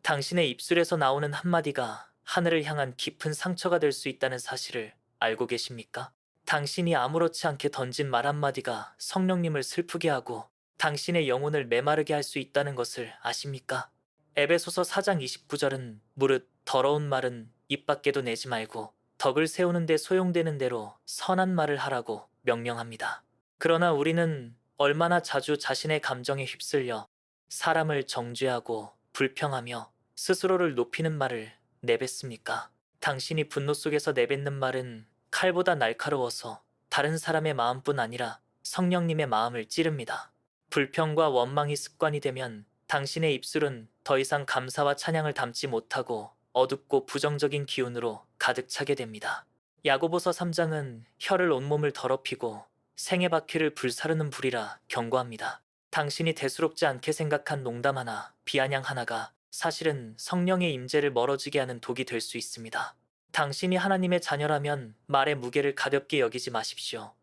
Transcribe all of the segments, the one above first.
당신의 입술에서 나오는 한마디가 하늘을 향한 깊은 상처가 될 수 있다는 사실을 알고 계십니까? 당신이 아무렇지 않게 던진 말 한마디가 성령님을 슬프게 하고 당신의 영혼을 메마르게 할 수 있다는 것을 아십니까? 에베소서 4장 29절은 무릇 더러운 말은 입 밖에도 내지 말고 덕을 세우는 데 소용되는 대로 선한 말을 하라고 명령합니다. 그러나 우리는 얼마나 자주 자신의 감정에 휩쓸려 사람을 정죄하고 불평하며 스스로를 높이는 말을 내뱉습니까? 당신이 분노 속에서 내뱉는 말은 칼보다 날카로워서 다른 사람의 마음뿐 아니라 성령님의 마음을 찌릅니다. 불평과 원망이 습관이 되면 당신의 입술은 더 이상 감사와 찬양을 담지 못하고 어둡고 부정적인 기운으로 가득 차게 됩니다. 야고보서 3장은 혀를 온몸을 더럽히고 생의 바퀴를 불사르는 불이라 경고합니다. 당신이 대수롭지 않게 생각한 농담 하나, 비아냥 하나가 사실은 성령의 임재를 멀어지게 하는 독이 될 수 있습니다. 당신이 하나님의 자녀라면 말의 무게를 가볍게 여기지 마십시오.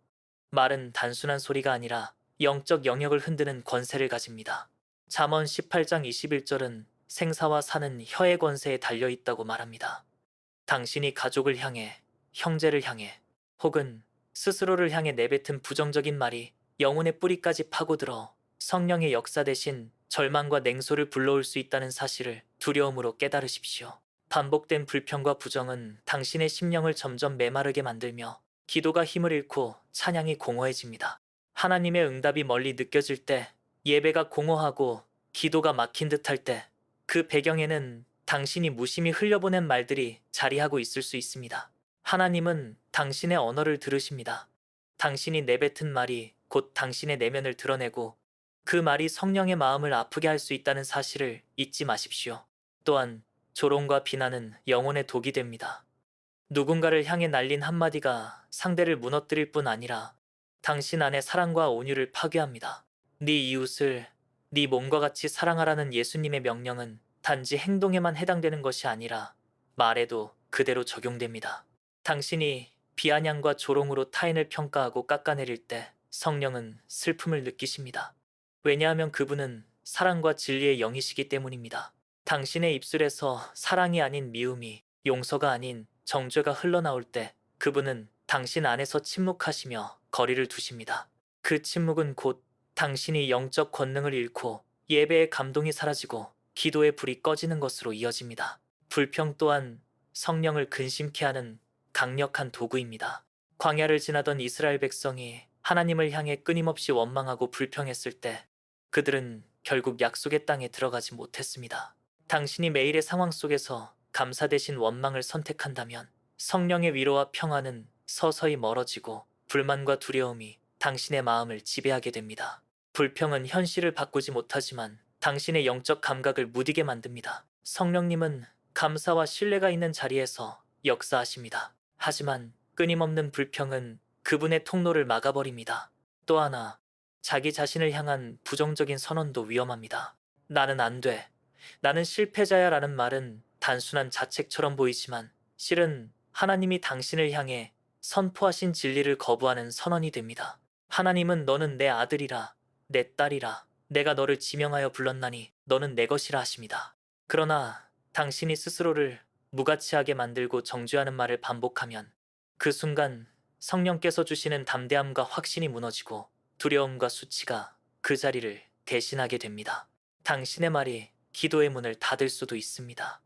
말은 단순한 소리가 아니라 영적 영역을 흔드는 권세를 가집니다. 잠언 18장 21절은 생사와 사는 혀의 권세에 달려 있다고 말합니다. 당신이 가족을 향해, 형제를 향해, 혹은 스스로를 향해 내뱉은 부정적인 말이 영혼의 뿌리까지 파고들어 성령의 역사 대신 절망과 냉소를 불러올 수 있다는 사실을 두려움으로 깨달으십시오. 반복된 불평과 부정은 당신의 심령을 점점 메마르게 만들며 기도가 힘을 잃고 찬양이 공허해집니다. 하나님의 응답이 멀리 느껴질 때, 예배가 공허하고 기도가 막힌 듯할 때, 그 배경에는 당신이 무심히 흘려보낸 말들이 자리하고 있을 수 있습니다. 하나님은 당신의 언어를 들으십니다. 당신이 내뱉은 말이 곧 당신의 내면을 드러내고 그 말이 성령의 마음을 아프게 할 수 있다는 사실을 잊지 마십시오. 또한 조롱과 비난은 영혼의 독이 됩니다. 누군가를 향해 날린 한마디가 상대를 무너뜨릴 뿐 아니라 당신 안의 사랑과 온유를 파괴합니다. 네 이웃을 네 몸과 같이 사랑하라는 예수님의 명령은 단지 행동에만 해당되는 것이 아니라 말에도 그대로 적용됩니다. 당신이 비아냥과 조롱으로 타인을 평가하고 깎아내릴 때 성령은 슬픔을 느끼십니다. 왜냐하면 그분은 사랑과 진리의 영이시기 때문입니다. 당신의 입술에서 사랑이 아닌 미움이, 용서가 아닌 정죄가 흘러나올 때 그분은 당신 안에서 침묵하시며 거리를 두십니다. 그 침묵은 곧 당신이 영적 권능을 잃고 예배의 감동이 사라지고 기도의 불이 꺼지는 것으로 이어집니다. 불평 또한 성령을 근심케 하는 강력한 도구입니다. 광야를 지나던 이스라엘 백성이 하나님을 향해 끊임없이 원망하고 불평했을 때 그들은 결국 약속의 땅에 들어가지 못했습니다. 당신이 매일의 상황 속에서 감사 대신 원망을 선택한다면 성령의 위로와 평화는 서서히 멀어지고 불만과 두려움이 당신의 마음을 지배하게 됩니다. 불평은 현실을 바꾸지 못하지만 당신의 영적 감각을 무디게 만듭니다. 성령님은 감사와 신뢰가 있는 자리에서 역사하십니다. 하지만 끊임없는 불평은 그분의 통로를 막아버립니다. 또 하나, 자기 자신을 향한 부정적인 선언도 위험합니다. 나는 안 돼. 나는 실패자야 라는 말은 단순한 자책처럼 보이지만 실은 하나님이 당신을 향해 선포하신 진리를 거부하는 선언이 됩니다. 하나님은 너는 내 아들이라, 내 딸이라, 내가 너를 지명하여 불렀나니 너는 내 것이라 하십니다. 그러나 당신이 스스로를 무가치하게 만들고 정죄하는 말을 반복하면 그 순간 성령께서 주시는 담대함과 확신이 무너지고 두려움과 수치가 그 자리를 대신하게 됩니다. 당신의 말이 기도의 문을 닫을 수도 있습니다.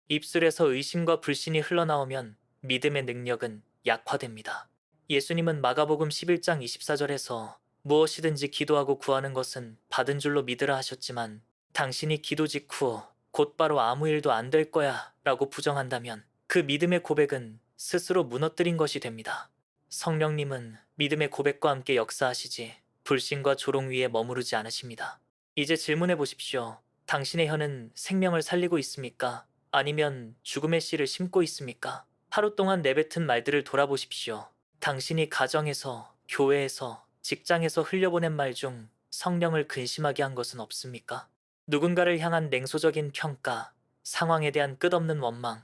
입술에서 의심과 불신이 흘러나오면 믿음의 능력은 약화됩니다. 예수님은 마가복음 11장 24절에서 무엇이든지 기도하고 구하는 것은 받은 줄로 믿으라 하셨지만 당신이 기도 직후 곧바로 아무 일도 안 될 거야 라고 부정한다면 그 믿음의 고백은 스스로 무너뜨린 것이 됩니다. 성령님은 믿음의 고백과 함께 역사하시지 불신과 조롱 위에 머무르지 않으십니다. 이제 질문해 보십시오. 당신의 혀는 생명을 살리고 있습니까? 아니면 죽음의 씨를 심고 있습니까? 하루 동안 내뱉은 말들을 돌아보십시오. 당신이 가정에서, 교회에서, 직장에서 흘려보낸 말 중 성령을 근심하게 한 것은 없습니까? 누군가를 향한 냉소적인 평가, 상황에 대한 끝없는 원망,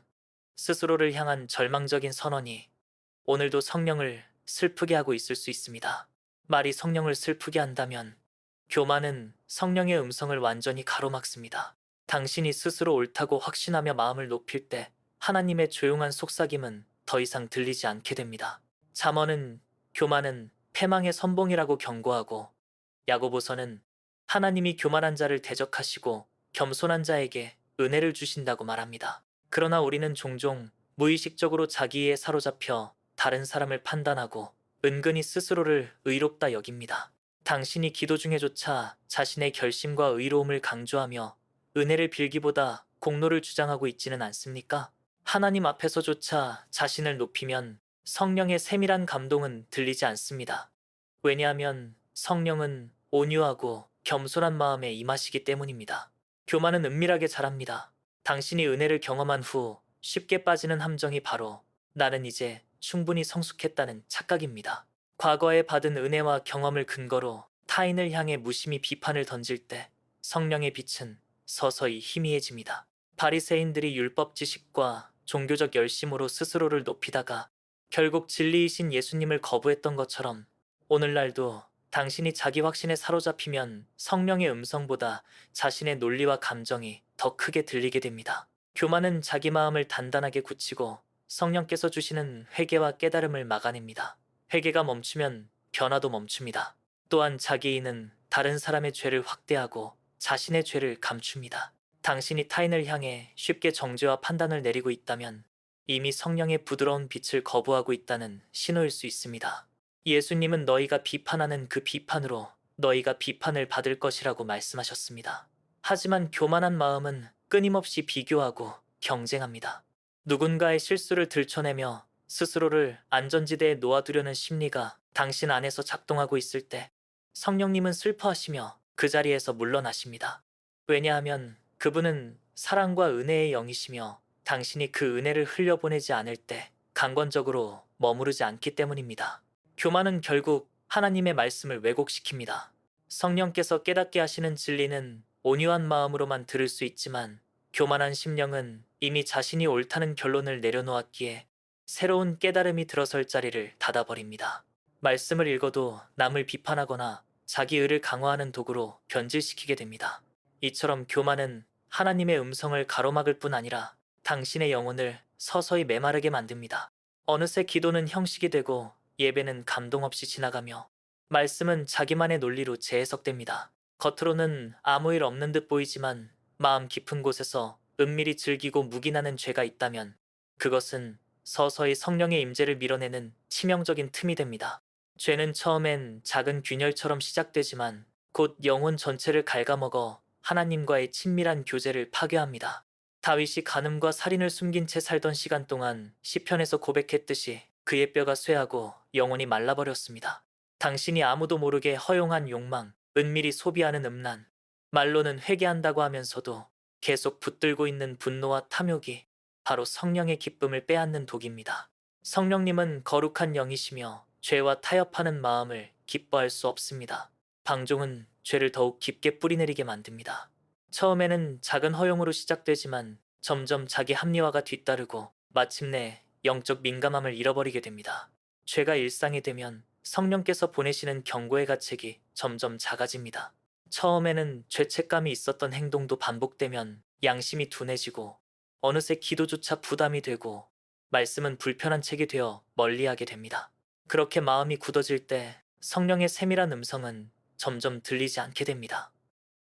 스스로를 향한 절망적인 선언이 오늘도 성령을 슬프게 하고 있을 수 있습니다. 말이 성령을 슬프게 한다면 교만은 성령의 음성을 완전히 가로막습니다. 당신이 스스로 옳다고 확신하며 마음을 높일 때 하나님의 조용한 속삭임은 더 이상 들리지 않게 됩니다. 잠언은 교만은 패망의 선봉이라고 경고하고, 야고보서는 하나님이 교만한 자를 대적하시고 겸손한 자에게 은혜를 주신다고 말합니다. 그러나 우리는 종종 무의식적으로 자기에 사로잡혀 다른 사람을 판단하고 은근히 스스로를 의롭다 여깁니다. 당신이 기도 중에조차 자신의 결심과 의로움을 강조하며 은혜를 빌기보다 공로를 주장하고 있지는 않습니까? 하나님 앞에서조차 자신을 높이면 성령의 세밀한 감동은 들리지 않습니다. 왜냐하면 성령은 온유하고 겸손한 마음에 임하시기 때문입니다. 교만은 은밀하게 자랍니다. 당신이 은혜를 경험한 후 쉽게 빠지는 함정이 바로 나는 이제 충분히 성숙했다는 착각입니다. 과거에 받은 은혜와 경험을 근거로 타인을 향해 무심히 비판을 던질 때 성령의 빛은 서서히 희미해집니다. 바리새인들이 율법 지식과 종교적 열심으로 스스로를 높이다가 결국 진리이신 예수님을 거부했던 것처럼 오늘날도 당신이 자기 확신에 사로잡히면 성령의 음성보다 자신의 논리와 감정이 더 크게 들리게 됩니다. 교만은 자기 마음을 단단하게 굳히고 성령께서 주시는 회개와 깨달음을 막아냅니다. 회개가 멈추면 변화도 멈춥니다. 또한 자기인은 다른 사람의 죄를 확대하고 자신의 죄를 감춥니다. 당신이 타인을 향해 쉽게 정죄와 판단을 내리고 있다면 이미 성령의 부드러운 빛을 거부하고 있다는 신호일 수 있습니다. 예수님은 너희가 비판하는 그 비판으로 너희가 비판을 받을 것이라고 말씀하셨습니다. 하지만 교만한 마음은 끊임없이 비교하고 경쟁합니다. 누군가의 실수를 들춰내며 스스로를 안전지대에 놓아두려는 심리가 당신 안에서 작동하고 있을 때 성령님은 슬퍼하시며 그 자리에서 물러나십니다. 왜냐하면 그분은 사랑과 은혜의 영이시며 당신이 그 은혜를 흘려보내지 않을 때 강권적으로 머무르지 않기 때문입니다. 교만은 결국 하나님의 말씀을 왜곡시킵니다. 성령께서 깨닫게 하시는 진리는 온유한 마음으로만 들을 수 있지만 교만한 심령은 이미 자신이 옳다는 결론을 내려놓았기에 새로운 깨달음이 들어설 자리를 닫아버립니다. 말씀을 읽어도 남을 비판하거나 자기 의를 강화하는 도구로 변질시키게 됩니다. 이처럼 교만은 하나님의 음성을 가로막을 뿐 아니라 당신의 영혼을 서서히 메마르게 만듭니다. 어느새 기도는 형식이 되고 예배는 감동 없이 지나가며 말씀은 자기만의 논리로 재해석됩니다. 겉으로는 아무 일 없는 듯 보이지만 마음 깊은 곳에서 은밀히 즐기고 묵인하는 죄가 있다면 그것은 서서히 성령의 임재를 밀어내는 치명적인 틈이 됩니다. 죄는 처음엔 작은 균열처럼 시작되지만 곧 영혼 전체를 갉아먹어 하나님과의 친밀한 교제를 파괴합니다. 다윗이 간음과 살인을 숨긴 채 살던 시간 동안 시편에서 고백했듯이 그의 뼈가 쇠하고 영혼이 말라버렸습니다. 당신이 아무도 모르게 허용한 욕망, 은밀히 소비하는 음란, 말로는 회개한다고 하면서도 계속 붙들고 있는 분노와 탐욕이 바로 성령의 기쁨을 빼앗는 독입니다. 성령님은 거룩한 영이시며 죄와 타협하는 마음을 기뻐할 수 없습니다. 방종은 죄를 더욱 깊게 뿌리내리게 만듭니다. 처음에는 작은 허용으로 시작되지만 점점 자기 합리화가 뒤따르고 마침내 영적 민감함을 잃어버리게 됩니다. 죄가 일상이 되면 성령께서 보내시는 경고의 가책이 점점 작아집니다. 처음에는 죄책감이 있었던 행동도 반복되면 양심이 둔해지고 어느새 기도조차 부담이 되고 말씀은 불편한 책이 되어 멀리하게 됩니다. 그렇게 마음이 굳어질 때 성령의 세밀한 음성은 점점 들리지 않게 됩니다.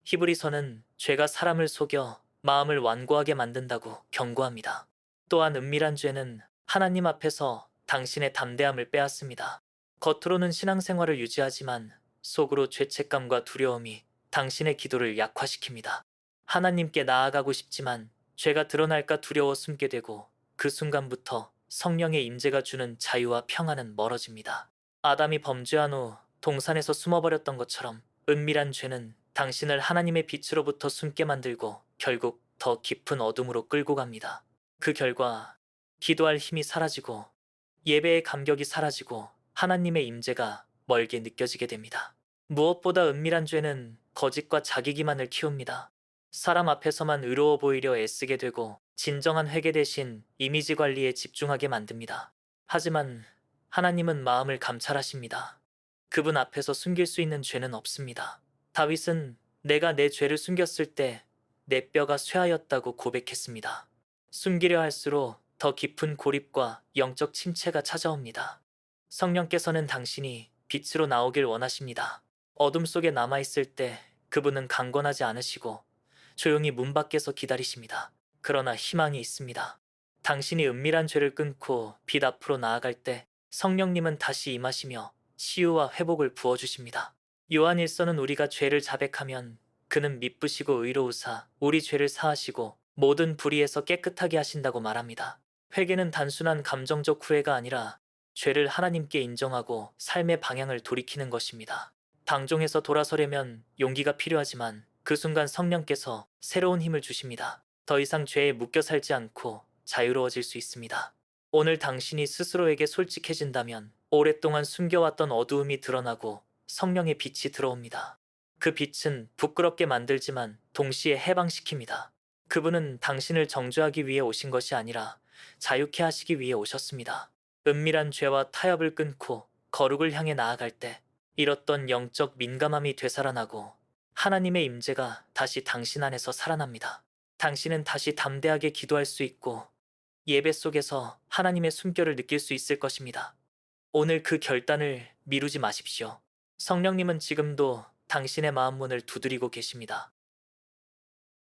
히브리서는 죄가 사람을 속여 마음을 완고하게 만든다고 경고합니다. 또한 은밀한 죄는 하나님 앞에서 당신의 담대함을 빼앗습니다. 겉으로는 신앙생활을 유지하지만 속으로 죄책감과 두려움이 당신의 기도를 약화시킵니다. 하나님께 나아가고 싶지만 죄가 드러날까 두려워 숨게 되고 그 순간부터 성령의 임재가 주는 자유와 평안은 멀어집니다. 아담이 범죄한 후 동산에서 숨어버렸던 것처럼 은밀한 죄는 당신을 하나님의 빛으로부터 숨게 만들고 결국 더 깊은 어둠으로 끌고 갑니다. 그 결과 기도할 힘이 사라지고 예배의 감격이 사라지고 하나님의 임재가 멀게 느껴지게 됩니다. 무엇보다 은밀한 죄는 거짓과 자기기만을 키웁니다. 사람 앞에서만 의로워 보이려 애쓰게 되고 진정한 회개 대신 이미지 관리에 집중하게 만듭니다. 하지만 하나님은 마음을 감찰하십니다. 그분 앞에서 숨길 수 있는 죄는 없습니다. 다윗은 내가 내 죄를 숨겼을 때 내 뼈가 쇠하였다고 고백했습니다. 숨기려 할수록 더 깊은 고립과 영적 침체가 찾아옵니다. 성령께서는 당신이 빛으로 나오길 원하십니다. 어둠 속에 남아있을 때 그분은 강권하지 않으시고 조용히 문 밖에서 기다리십니다. 그러나 희망이 있습니다. 당신이 은밀한 죄를 끊고 빛 앞으로 나아갈 때 성령님은 다시 임하시며 치유와 회복을 부어주십니다. 요한일서는 우리가 죄를 자백하면 그는 미쁘시고 의로우사 우리 죄를 사하시고 모든 불의에서 깨끗하게 하신다고 말합니다. 회개는 단순한 감정적 후회가 아니라 죄를 하나님께 인정하고 삶의 방향을 돌이키는 것입니다. 방종에서 돌아서려면 용기가 필요하지만 그 순간 성령께서 새로운 힘을 주십니다. 더 이상 죄에 묶여 살지 않고 자유로워질 수 있습니다. 오늘 당신이 스스로에게 솔직해진다면 오랫동안 숨겨왔던 어두움이 드러나고 성령의 빛이 들어옵니다. 그 빛은 부끄럽게 만들지만 동시에 해방시킵니다. 그분은 당신을 정죄하기 위해 오신 것이 아니라 자유케 하시기 위해 오셨습니다. 은밀한 죄와 타협을 끊고 거룩을 향해 나아갈 때 잃었던 영적 민감함이 되살아나고 하나님의 임재가 다시 당신 안에서 살아납니다. 당신은 다시 담대하게 기도할 수 있고 예배 속에서 하나님의 숨결을 느낄 수 있을 것입니다. 오늘 그 결단을 미루지 마십시오. 성령님은 지금도 당신의 마음 문을 두드리고 계십니다.